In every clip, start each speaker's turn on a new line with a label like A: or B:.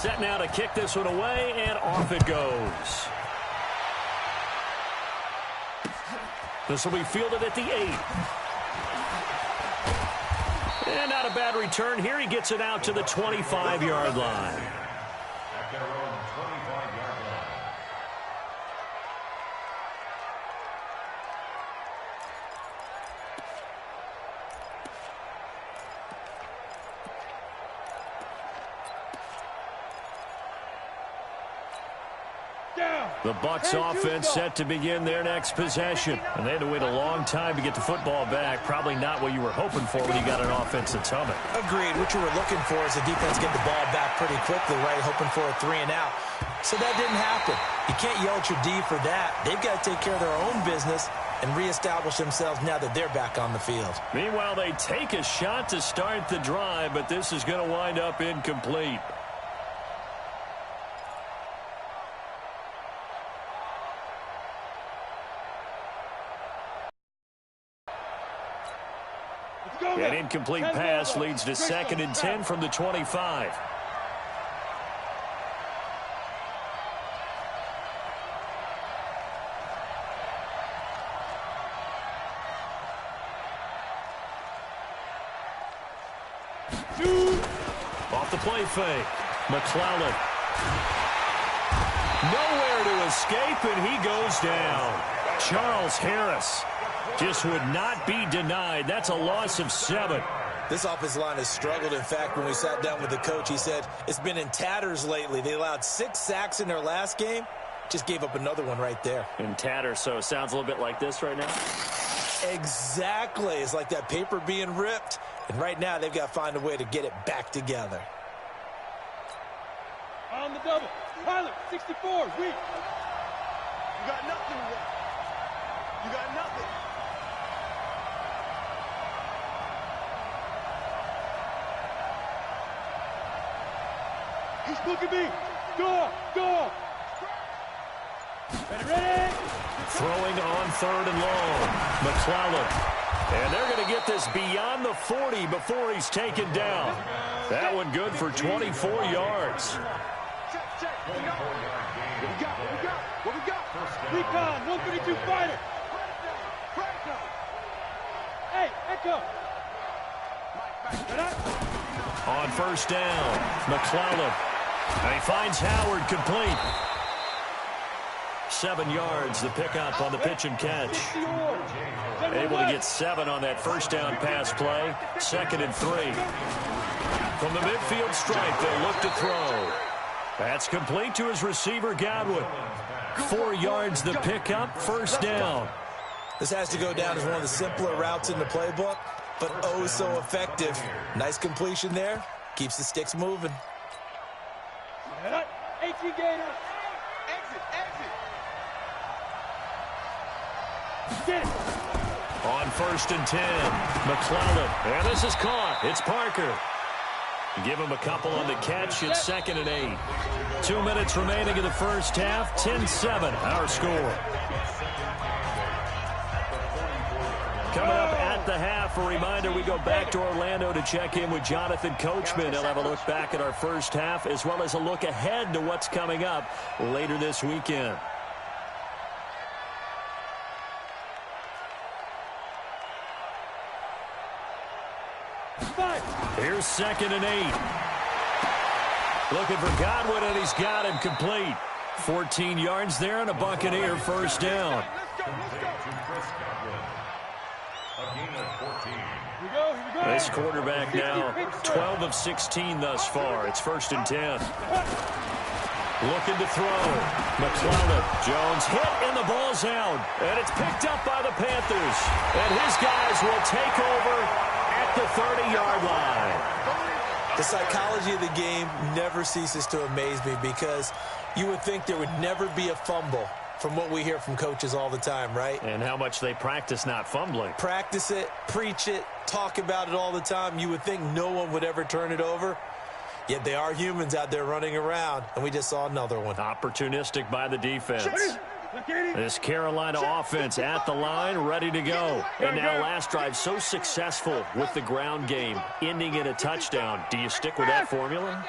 A: Set now to kick this one away, and off it goes. This will be fielded at the 8. And not a bad return here. He gets it out to the 25-yard line. The Bucs offense set to begin their next possession. And they had to wait a long time to get the football back. Probably not what you were hoping for when you got an offense that's humming.
B: Agreed. What you were looking for is the defense get the ball back pretty quickly, right? Hoping for a 3 and out. So that didn't happen. You can't yell at your D for that. They've got to take care of their own business and reestablish themselves now that they're back on the field.
A: Meanwhile, they take a shot to start the drive, but this is going to wind up incomplete. An incomplete pass leads to 2nd and 10 from the 25. Off the play fake. McClellan. Nowhere to escape, and he goes down. Charles Harris just would not be denied. That's a loss of 7.
B: This offensive line has struggled. In fact, when we sat down with the coach, he said it's been in tatters lately. They allowed 6 sacks in their last game. Just gave up another one right there.
A: In tatters, so it sounds a little bit like this right now?
B: Exactly. It's like that paper being ripped. And right now, they've got to find a way to get it back together.
C: On the double. Tyler, 64, weak. You got nothing yet. You got nothing. He's looking me. Go. Ready.
A: Throwing on 3rd and long. McClellan. And they're going to get this beyond the 40 before he's taken down. That one good for 24 yards.
C: Check. What we got? Recon, 132 fighter. Hey, Echo.
A: On 1st down, McClellan. And he finds Howard complete. 7 yards, the pickup on the pitch and catch. Able to get 7 on that 1st down pass play. 2nd and 3. From the midfield stripe, they'll look to throw. That's complete to his receiver, Godwin. 4 yards, the pickup, 1st down.
B: This has to go down as one of the simpler routes in the playbook, but oh so effective. Nice completion there. Keeps the sticks moving.
C: 18 Gator. Exit. Get it.
A: On 1st and 10, McClellan. And this is caught. It's Parker. Give him a couple on the catch. It's 2nd and 8. 2 minutes remaining in the first half. 10-7, our score. Coming up at the half, a reminder, we go back to Orlando to check in with Jonathan Coachman. He'll have a look back at our first half as well as a look ahead to what's coming up later this weekend. Here's 2nd and 8. Looking for Godwin, and he's got him complete. 14 yards there and a Buccaneer 1st down. This quarterback now 12 of 16 thus far. It's 1st and 10. Looking to throw. McClellan. Jones hit, and the ball's out. And it's picked up by the Panthers. And his guys will take over at the 30-yard line.
B: The psychology of the game never ceases to amaze me because you would think there would never be a fumble from what we hear from coaches all the time, right?
A: And how much they practice not fumbling.
B: Practice it, preach it, talk about it all the time. You would think no one would ever turn it over. Yet they are humans out there running around, and we just saw another one.
A: Opportunistic by the defense. This Carolina offense at the line, ready to go. And now last drive so successful with the ground game, ending in a touchdown. Do you stick with that formula?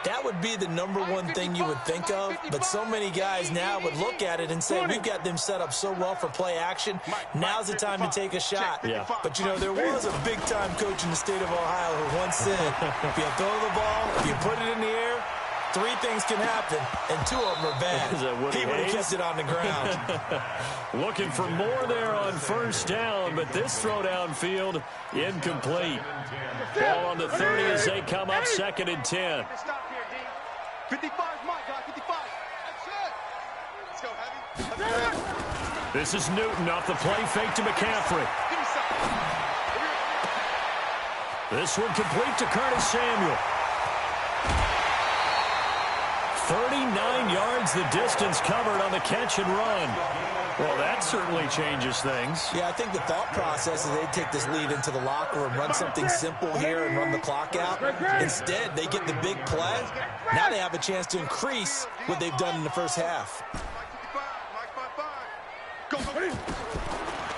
B: That would be the #1 thing you would think of, but so many guys now would look at it and say, we've got them set up so well for play action. Now's the time to take a shot.
A: Yeah.
B: But, you know, there was a big-time coach in the state of Ohio who once said, if you throw the ball, if you put it in the air, 3 things can happen, and 2 of them are bad. He would have kept it on the ground.
A: Looking for more there on first down, but this throw downfield incomplete. Ball on the 30 as they come up 2nd and 10.
C: Stop here, D. 55 is my guy, 55. That's it. Let's go, heavy.
A: This is Newton off the play fake to McCaffrey.
C: Give me something.
A: This one complete to Curtis Samuel. 39 yards the distance covered on the catch and run. Well, that certainly changes things.
B: Yeah, I think the thought process is they'd take this lead into the locker room, run something simple here and run the clock out. Instead, they get the big play. Now they have a chance to increase what they've done in the first half.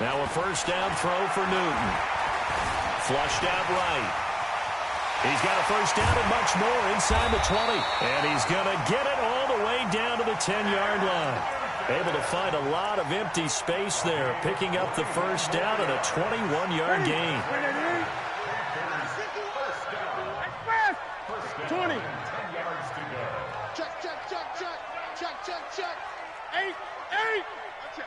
A: Now a first down throw for Newton. Flushed out right. He's got a first down and much more inside the 20. And he's going to get it all the way down to the 10-yard line. Able to find a lot of empty space there, picking up the first down and a 21-yard gain.
C: 20. Check, check, check, check. Check, check, check. 8, 8. Let's go.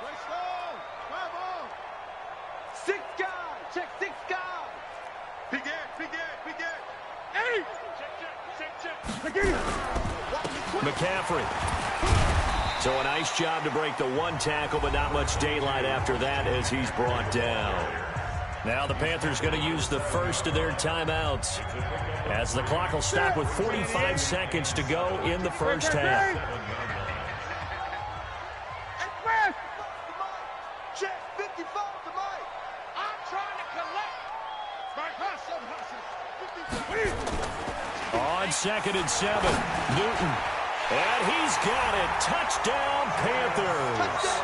C: 6 guys. Check 6 guys. Begin. 8. Check. Again.
A: McCaffrey. So a nice job to break the 1 tackle, but not much daylight after that as he's brought down. Now the Panthers going to use the first of their timeouts as the clock will stop with 45 seconds to go in the first half.
C: Check 55 to Mike. I'm trying to collect.
A: On 2nd and 7, Newton. And he's got it. Touchdown, Panthers.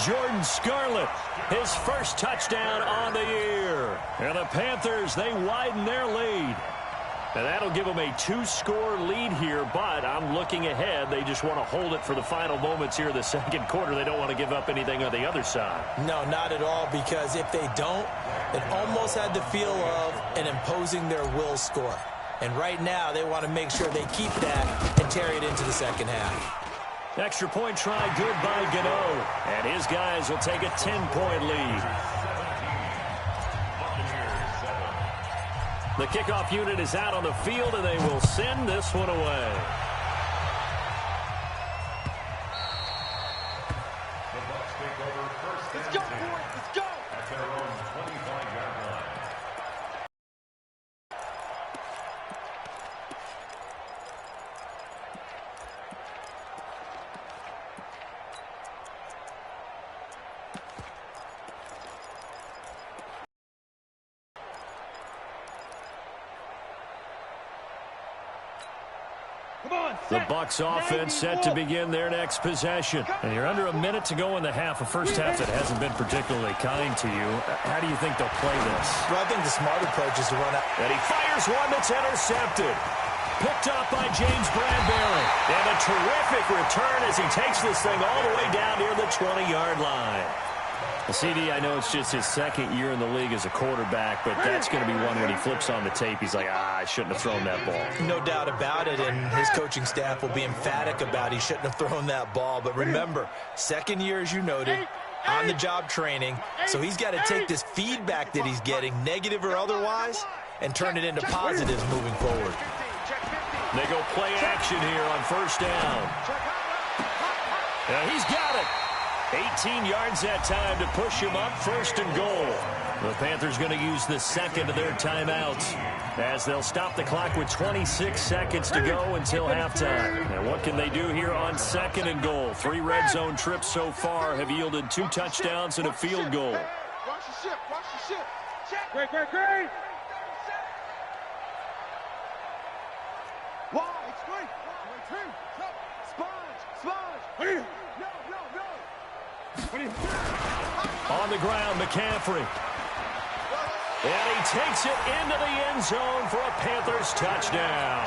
A: Jordan Scarlett, his first touchdown on the year. And the Panthers, they widen their lead. And that'll give them a 2-score lead here, but I'm looking ahead. They just want to hold it for the final moments here in the second quarter. They don't want to give up anything on the other side.
B: No, not at all, because if they don't, it almost had the feel of an imposing their will score. And right now, they want to make sure they keep that and carry it into the second half.
A: Extra point try good by Gano. And his guys will take a 10-point lead. The kickoff unit is out on the field, and they will send this one away.
C: Let's go, boys. Let's go.
D: At their own 25-yard line.
A: The Bucs offense set to begin their next possession. And you're under a minute to go in the half. A first half that hasn't been particularly kind to you. How do you think they'll play this?
B: Well, I think the smart approach is to run out.
A: And he fires one that's intercepted. Picked up by James Bradbury. And a terrific return as he takes this thing all the way down near the 20-yard line. Well, CD, I know it's just his second year in the league as a quarterback, but that's going to be one when he flips on the tape. He's like, I shouldn't have thrown that ball.
B: No doubt about it, and his coaching staff will be emphatic about he shouldn't have thrown that ball. But remember, second year, as you noted, on-the-job training, so he's got to take this feedback that he's getting, negative or otherwise, and turn it into positives moving forward.
A: They go play action here on first down. He's got it. 18 yards that time to push him up, first and goal. The Panthers going to use the second of their timeouts as they'll stop the clock with 26 seconds to go until halftime. Now, what can they do here on second and goal? 3 red zone trips so far have yielded 2 touchdowns and a field goal.
C: Watch the ship. Watch the ship. Check. Great. Why? It's great. Sponge.
A: On the ground, McCaffrey. And he takes it into the end zone for a Panthers touchdown.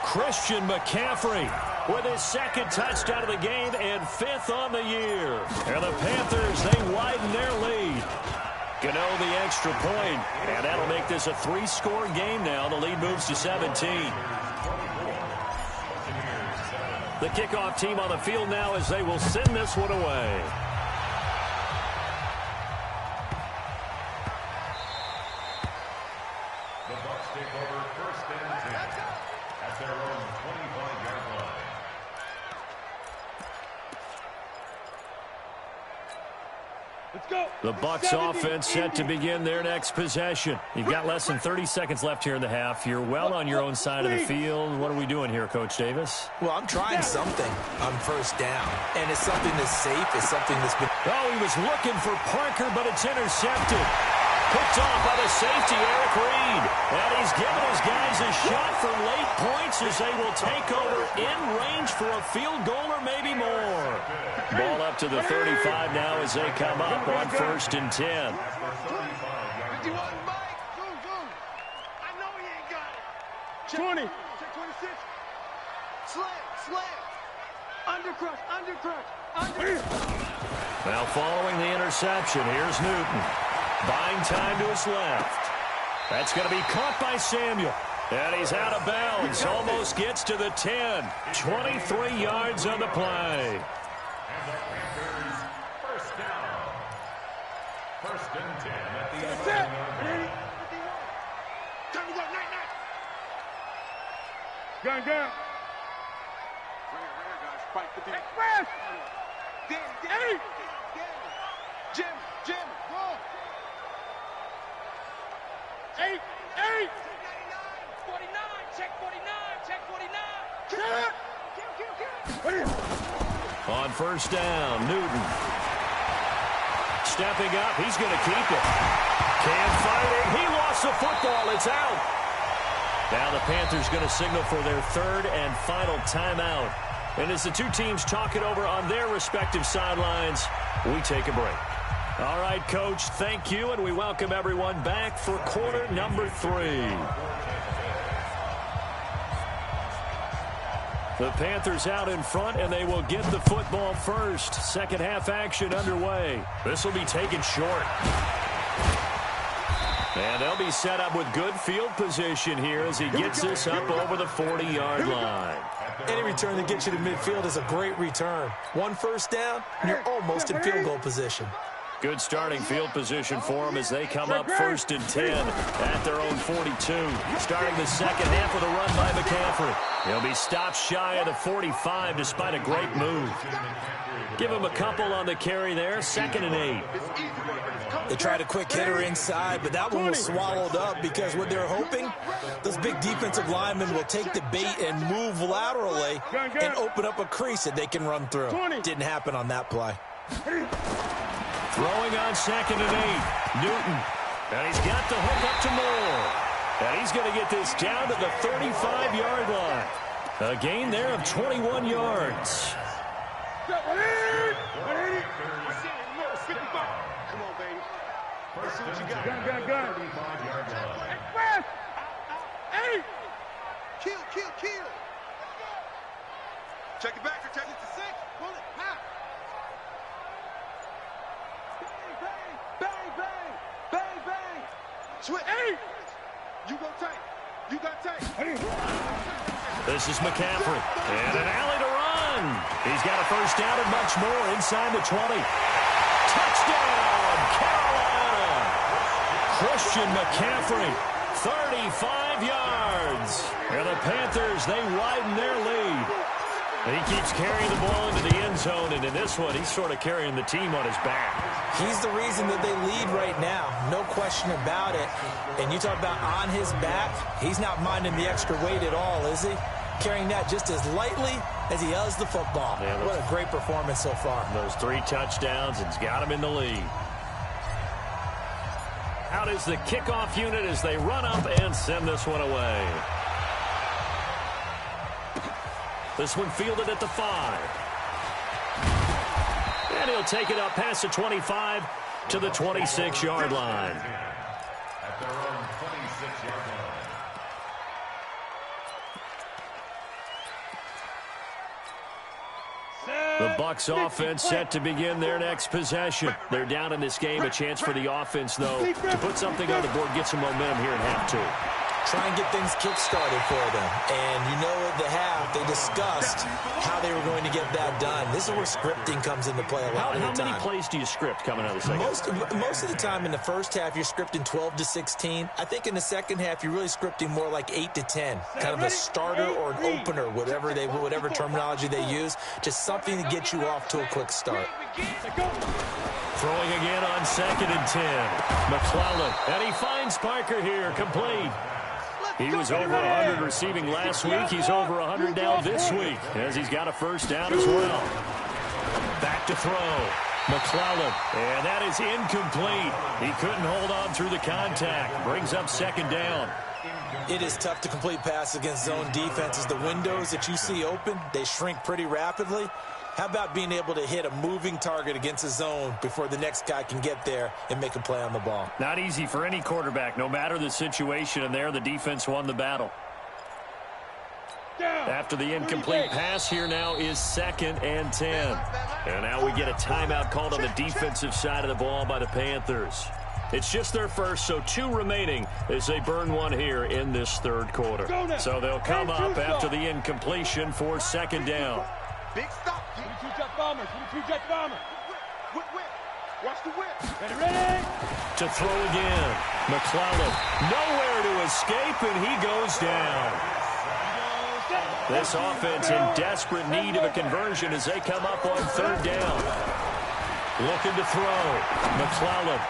A: Christian McCaffrey with his second touchdown of the game and 5th on the year. And the Panthers, they widen their lead. Gano the extra point, and that'll make this a 3-score game now. The lead moves to 17. The kickoff team on the field now as they will send this one away.
D: The Bucs take over 1st and 10 at their own 25-yard line.
C: Let's go.
A: The Bucs offense set to begin their next possession. You've got less than 30 seconds left here in the half. You're well on your own side of the field. What are we doing here, Coach Davis?
B: Well, I'm trying something on 1st down, and it's something that's safe. It's something that's been...
A: Oh, he was looking for Parker, but it's intercepted. Picked off by the safety, Eric Reed. And he's giving his guys a shot for late points as they will take over in range for a field goal or maybe more. Ball up to the 35 now as they come up on 1st and 10.
C: 51, Mike. Go, go. I know he ain't got it. Check 20. Check 26. Slam. Undercrush.
A: Now following the interception, here's Newton. Buying time to his left. That's going to be caught by Samuel. And he's out of bounds. Almost gets to the 10. 23 yards on the play.
D: And the Panthers, 1st down. 1st and 10 at the end of the yard.
C: Time to go. Night. Gun. Right here, guys. Fight 50. Express. Danny. Jim. Go. 8. 49. Check 49. Kill.
A: On 1st down, Newton. Stepping up, he's going to keep it. Cam fighting, he lost the football, it's out. Now the Panthers going to signal for their 3rd and final timeout. And as the two teams talk it over on their respective sidelines, we take a break. All right, Coach, thank you, and we welcome everyone back for quarter number 3. The Panthers out in front, and they will get the football first. Second half action underway. This will be taken short. And they'll be set up with good field position here as he gets this up over the 40-yard line.
B: Any return that gets you to midfield is a great return. 1 1st down, and you're almost in field goal position.
A: Good starting field position for them as they come up 1st and 10 at their own 42. Starting the second half with a run by McCaffrey. He'll be stopped shy of the 45 despite a great move. Give him a couple on the carry there. 2nd and 8.
B: They tried a quick hitter inside, but that one was swallowed up because what they're hoping, those big defensive linemen will take the bait and move laterally and open up a crease that they can run through. Didn't happen on that play.
A: Throwing on 2nd and 8. Newton. And he's got the hook up to Moore. And he's going to get this down to the 35-yard line. A gain there of 21 yards.
C: Come on, baby. Let's see what you got. Gun. Express. 8. Kill. Check it back. Check it to 6. Pull it. Half. Bang. Switch. 8. You got tight.
A: This is McCaffrey. And an alley to run. He's got a 1st down and much more inside the 20. Touchdown, Carolina. Christian McCaffrey, 35 yards. And the Panthers, they widen their lead. He keeps carrying the ball into the end zone, and in this one, he's sort of carrying the team on his back.
B: He's the reason that they lead right now. No question about it. And you talk about on his back, he's not minding the extra weight at all, is he? Carrying that just as lightly as he does the football. Yeah, what a great performance so far.
A: Those 3 touchdowns, it's got him in the lead. Out is the kickoff unit as they run up and send this one away. This one fielded at the 5. And he'll take it up past the 25 to the 26-yard line.
D: At their own 26-yard line.
A: The Bucs offense set to begin their next possession. They're down in this game. A chance for the offense, though, to put something on the board, get some momentum here in half two.
B: Try and get things kick-started for them. And you know at the half, they discussed how they were going to get that done. This is where scripting comes into play a lot of the time.
A: How many plays do you script coming out of the second?
B: Most of the time in the first half, you're scripting 12 to 16. I think in the second half, you're really scripting more like 8 to 10. Kind of a starter or an opener, whatever terminology they use. Just something to get you off to a quick start.
A: Throwing again on 2nd and 10. McClellan, and he finds Parker here, complete. He was over 100 receiving last week. He's over 100 now this week, as he's got a first down as well. Back to throw. McClellan, and that is incomplete. He couldn't hold on through the contact. Brings up 2nd down.
B: It is tough to complete passes against zone defenses. The windows that you see open, they shrink pretty rapidly. How about being able to hit a moving target against a zone before the next guy can get there and make a play on the ball?
A: Not easy for any quarterback, no matter the situation, and there the defense won the battle. After the incomplete pass, here now is 2nd and 10. And now we get a timeout called on the defensive side of the ball by the Panthers. It's just their first, so 2 remaining as they burn one here in this third quarter. So they'll come up after the incompletion for 2nd down.
C: Big stop. 22 jet bombers. 22 jet bombers. Whip. Watch the whip. Ready?
A: To throw again. McClellan nowhere to escape, and he goes down. This offense in desperate need of a conversion as they come up on 3rd down. Looking to throw. McClellan.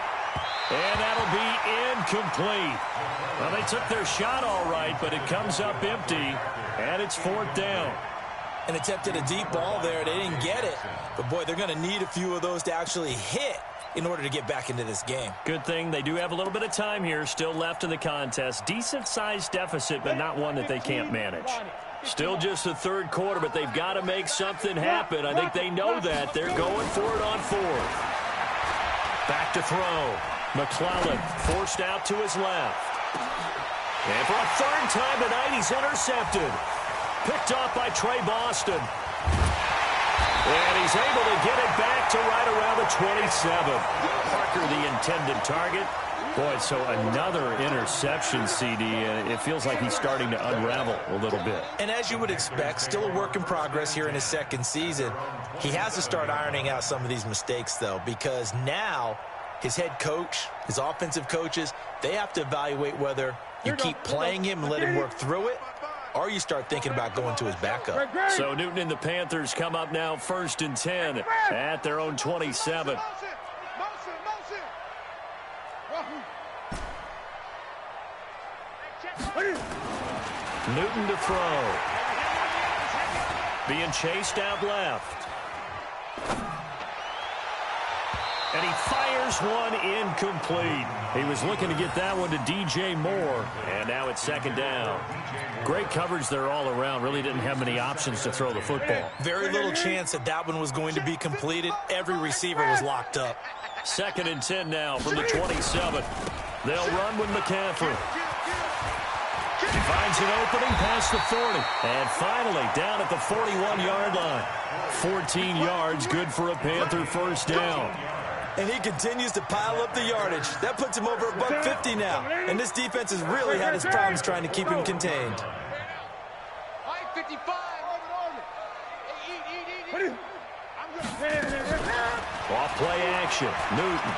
A: And that'll be incomplete. Well, they took their shot all right, but it comes up empty, and it's 4th down.
B: And attempted a deep ball there. They didn't get it. But, boy, they're going to need a few of those to actually hit in order to get back into this game.
A: Good thing they do have a little bit of time here still left in the contest. Decent-sized deficit, but not one that they can't manage. Still just the third quarter, but they've got to make something happen. I think they know that. They're going for it on 4th. Back to throw. McClellan forced out to his left. And for a 3rd time tonight, he's intercepted. Picked off by Trey Boston. And he's able to get it back to right around the 27. Parker, the intended target. Boy, so another interception, CD, and it feels like he's starting to unravel a little bit.
B: And as you would expect, still a work in progress here in his 2nd season. He has to start ironing out some of these mistakes, though, because now his head coach, his offensive coaches, they have to evaluate whether you keep playing him and let him work through it, or you start thinking about going to his backup.
A: So Newton and the Panthers come up now 1st and 10 at their own 27. Newton to throw. Being chased out left. And he fires one incomplete. He was looking to get that one to DJ Moore. And now it's 2nd down. Great coverage there all around. Really didn't have many options to throw the football.
B: Very little chance that that one was going to be completed. Every receiver was locked up.
A: 2nd and 10 now from the 27. They'll run with McCaffrey. He finds an opening past the 40. And finally down at the 41-yard line. 14 yards, good for a Panther first down.
B: And he continues to pile up the yardage. That puts him over $150 now. And this defense has really had its problems trying to keep him contained.
A: Off play action. Newton.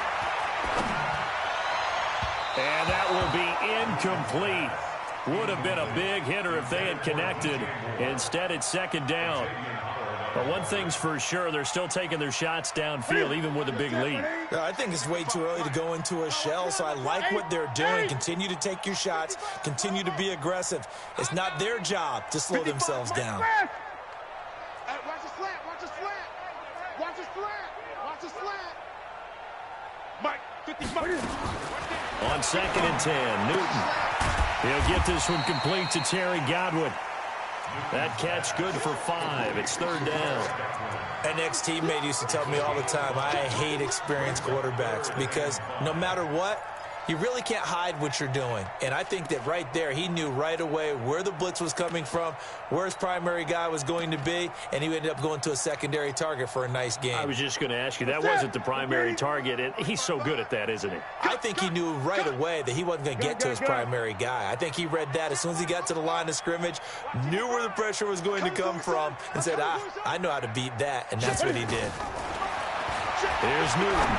A: And that will be incomplete. Would have been a big hitter if they had connected. Instead, it's 2nd down. But one thing's for sure, they're still taking their shots downfield, even with a big lead.
B: I think it's way too early to go into a shell, so I like what they're doing. Continue to take your shots. Continue to be aggressive. It's not their job to slow themselves down.
C: Watch the slant. Watch the slant. Watch the slant. Watch the slant. Mike, 55.
A: On 2nd and 10, Newton. He'll get this one complete to Terry Godwin. That catch good for 5. It's 3rd down.
B: An ex-teammate used to tell me all the time, I hate experienced quarterbacks because no matter what, You really can't hide what you're doing. And I think that right there, he knew right away where the blitz was coming from, where his primary guy was going to be, and he ended up going to a secondary target for a nice game.
A: I was just going to ask you, that wasn't the primary target, and he's so good at that, isn't he?
B: I think he knew right away that he wasn't going to get to his primary guy. I think he read that as soon as he got to the line of scrimmage, knew where the pressure was going to come from, and said, I know how to beat that, and that's what he did.
A: Here's Newton.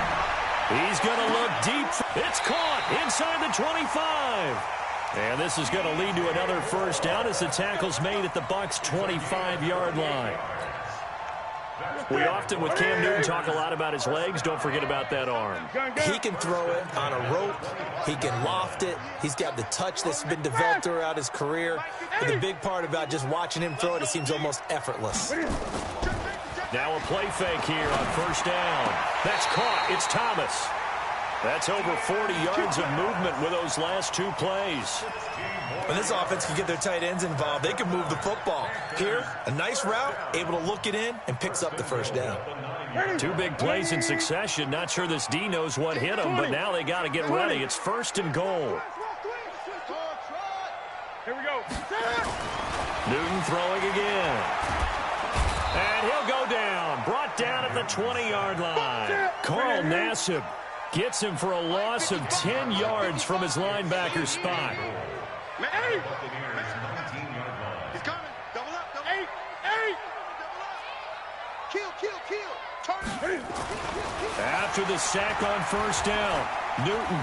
A: He's going to look deep. It's caught inside the 25. And this is going to lead to another first down as the tackle's made at the Bucs' 25-yard line. We often, with Cam Newton, talk a lot about his legs. Don't forget about that arm.
B: He can throw it on a rope. He can loft it. He's got the touch that's been developed throughout his career. But the big part about just watching him throw it, it seems almost effortless.
A: Now a play fake here on first down. That's caught. It's Thomas. That's over 40 yards of movement with those last two plays.
B: When this offense can get their tight ends involved, they can move the football. Here, a nice route, able to look it in, and picks up the first down.
A: Two big plays in succession. Not sure this D knows what hit him, but now they got to get ready. It's first and goal.
C: Here we go.
A: Newton throwing again. And he'll go down. Brought down at the 20-yard line. Carl Nassib gets him for a loss of 10 yards from his linebacker spot.
C: He's coming. Double up. Double eight. Kill. Turn.
A: After the sack on first down, Newton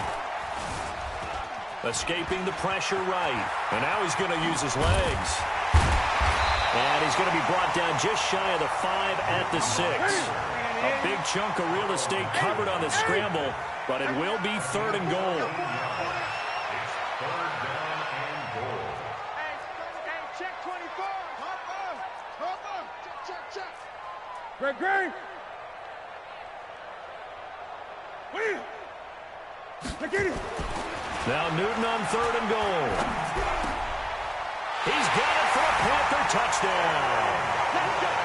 A: escaping the pressure right. And now he's going to use his legs. And he's going to be brought down just shy of the 5 at the 6. A big chunk of real estate covered on the scramble, but it will be third and goal.
C: Hey, check 24. Hop on. Check. Greg. Win. Get it.
A: Now Newton on third and goal. He's got it for a Panther touchdown.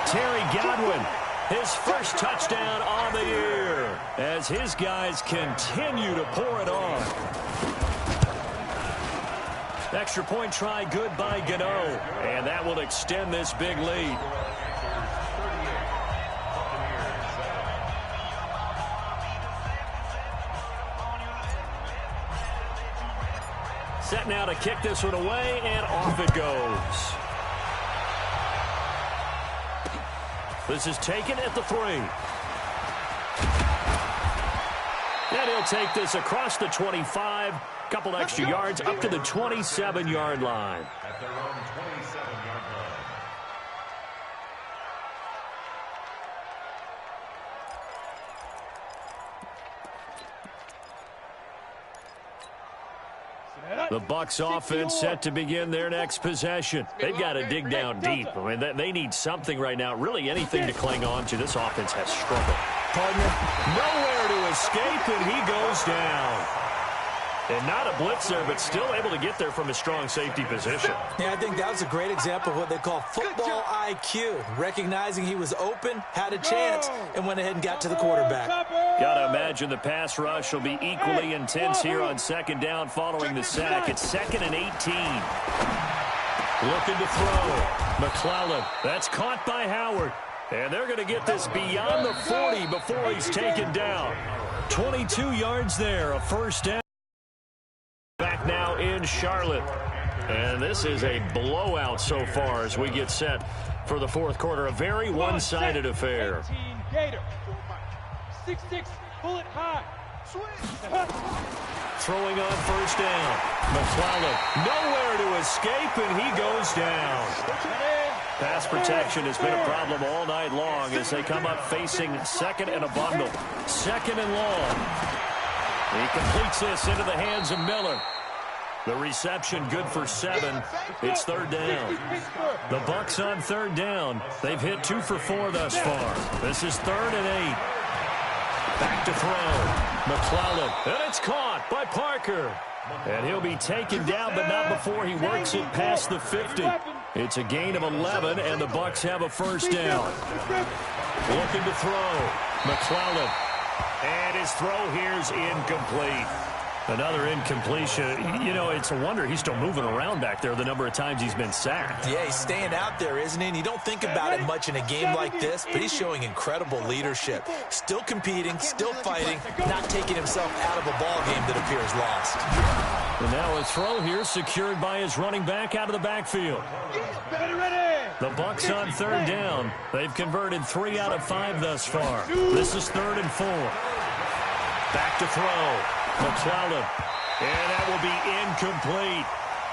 A: Terry Godwin, his first touchdown on the year, as his guys continue to pour it on. Extra point try good by Gano, and that will extend this big lead. Set now to kick this one away, and off it goes. This is taken at the 3. And he'll take this across the 25, couple extra yards up to the 27-yard line.
D: At their own 27-yard line.
A: The Bucs offense set to begin their next possession. They've got to dig down deep. I mean, they need something right now, really anything to cling on to. This offense has struggled.
B: Partner,
A: Nowhere to escape, and he goes down. And not a blitzer, but still able to get there from a strong safety position.
B: yeah, I think that was a great example of what they call football IQ. Recognizing he was open, had a chance, and went ahead and got to the quarterback.
A: Got to imagine the pass rush will be equally intense here on second down following the sack. It's 2nd and 18. Looking to throw. McClellan. That's caught by Howard. And they're going to get this beyond the 40 before he's taken down. 22 yards there, a first down. Back now in Charlotte. And this is a blowout so far as we get set for the fourth quarter. A very one-sided affair.
C: 18 Gator. 6'6", bullet high.
A: Throwing on first down. McClellan nowhere to escape, and he goes down. Pass protection has been a problem all night long as they come up facing second and a bundle. Second and long. He completes this into the hands of Miller. The reception good for 7. It's third down. The Bucs on third down. They've hit 2 for 4 thus far. This is 3rd and 8. Back to throw. McClellan. And it's caught by Parker. And he'll be taken down, but not before he works it past the 50. It's a gain of 11, and the Bucs have a first down. Looking to throw. McClellan. And his throw here's incomplete. Another incompletion. You know, it's a wonder he's still moving around back there the number of times he's been sacked.
B: Yeah, he's staying out there, isn't he? And you don't think about it much in a game like this, but he's showing incredible leadership. Still competing, still fighting, not taking himself out of a ball game that appears lost.
A: And now a throw here secured by his running back out of the backfield. The Bucs on third down. They've converted 3 out of 5 thus far. This is 3rd and 4. Back to throw. McClellan. And that will be incomplete.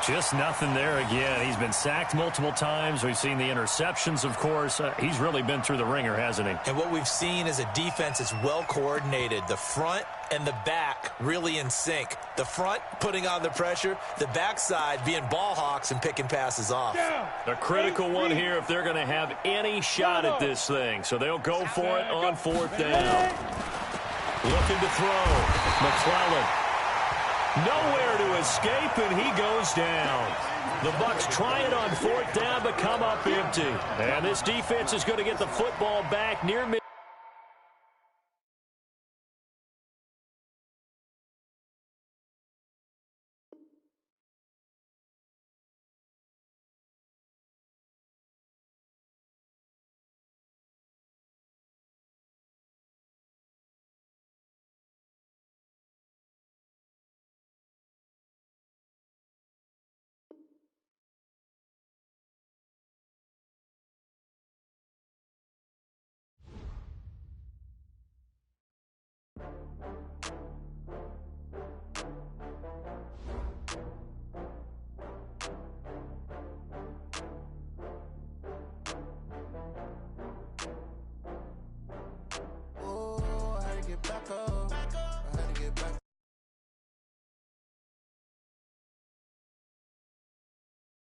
A: Just nothing there again. He's been sacked multiple times. We've seen the interceptions, of course. He's really been through the ringer, hasn't he?
B: And what we've seen is a defense that's well coordinated. The front and the back really in sync. The front putting on the pressure, the backside being ball hawks and picking passes off.
A: A critical one here if they're going to have any shot at this thing. So they'll go for it on 4th down. Looking to throw. McClellan. Nowhere to escape, and he goes down. The Bucs try it on 4th down, but come up empty. And this defense is going to get the football back near mid.